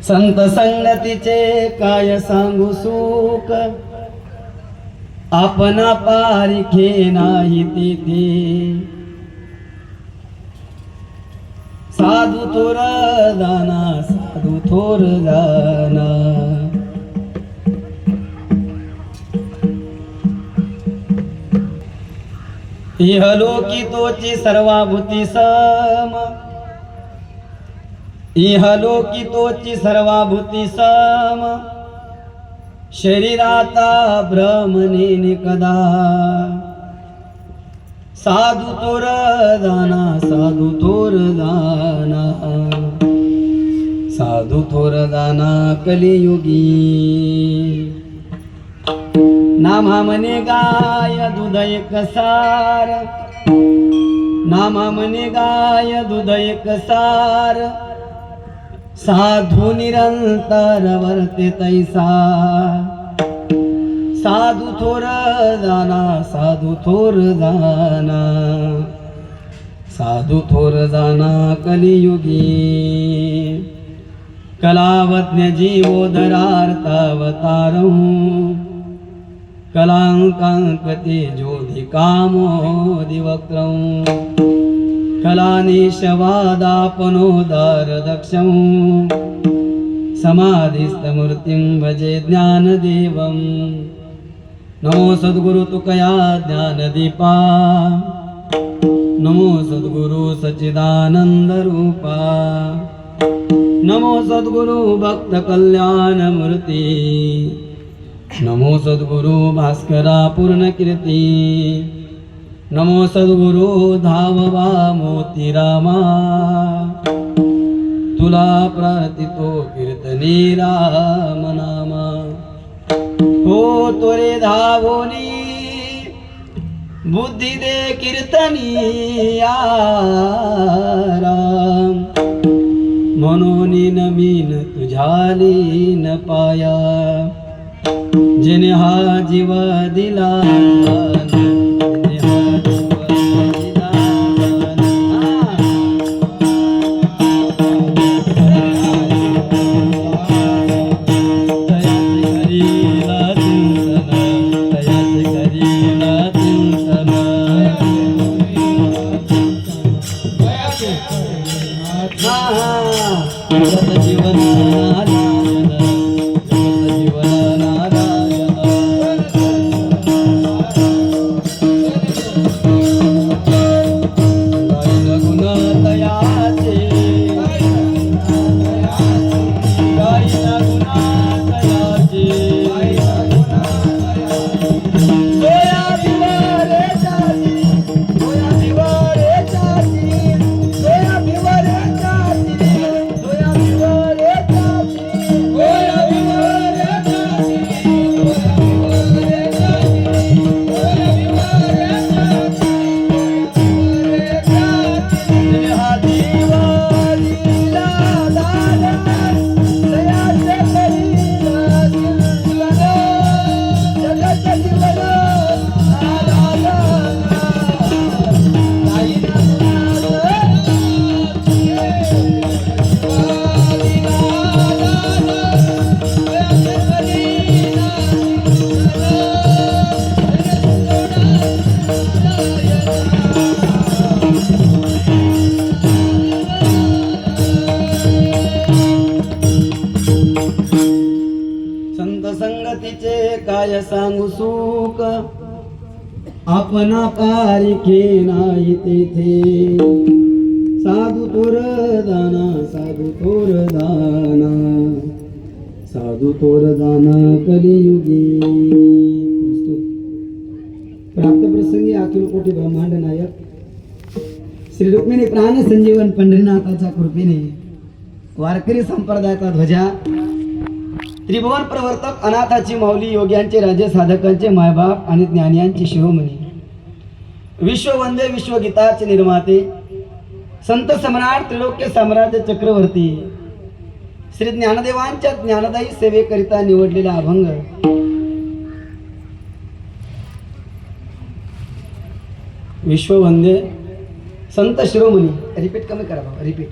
संत संगतीचे काय सांगू सुख, आपणा पारिखे नाही तेथे. साधू थोर जाना, साधू थोर जाना. इहलोकी तोची सर्वाभूती सम, इहलोकी तोची सर्वाभूती सम. शरीराता भ्रमणे कदा, साधू थोर जाना, साधू थोर जाना. साधू थोर जाना कलियुगी. नामा म्हणे गाय दूध एक सार, नामा म्हणे गाय दूध एक सार. साधू निरंतर वर्ते तैसा, साधू थोर जाना, साधू थोर जाना. साधू थोर जाना कलियुगी. कलावज्ञ जीवोदरार्थावतारं, कलांकांकते ज्योतिकामोदिवक्त्रं. कलानिशवादापनोदार दक्षं, समाधिस्थमूर्तिं भजे ज्ञानदेवं. नमो सद्गुरु तुकया ज्ञानदीपा, नमो सद्गुरु सच्चिदानंद रूपा. नमो सद्गुरु भक्त कल्याण मूर्ती, नमो सद्गुरु भास्करा पूर्ण कीर्ती. नमो सद्गुरु धाववा मोती रामा, तुला प्रार्थितो कीर्तनी राम नामा. हो तोरे धावोनी बुद्धी दे कीर्तनी राम. म्हणून नमीन तुझ्या लीन पाया, जिने हा जीव दिला. संगतीचे काय सांगू सुख, आपणा पारिखे नाही तेथे. साधू थोर जाना, साधू थोर जाना. साधू थोर जाना कलियुगी. प्राप्त प्रसंगी अखिल कोटी ब्रह्मांड नायक श्री रुक्मिणी प्राण संजीवन पंढरीनाथाच्या कृपेने वारकरी संप्रदायाचा ध्वजा, त्रिभुवन प्रवर्तक अनाथाची माऊली, योग्यांचे राजे, साधकांचे मायबाप आणि ज्ञानियांचे शिरोमणी, विश्ववंदे विश्वगीताचे निर्माते, संत सम्राट त्रिलोक्य साम्राज्य चक्रवर्ती श्री ज्ञानदेवांच्या ज्ञानदायी सेवेकरिता निवडलेला अभंग विश्ववंदे संत शिरोमणी. रिपीट कमी करा बाबा, रिपीट.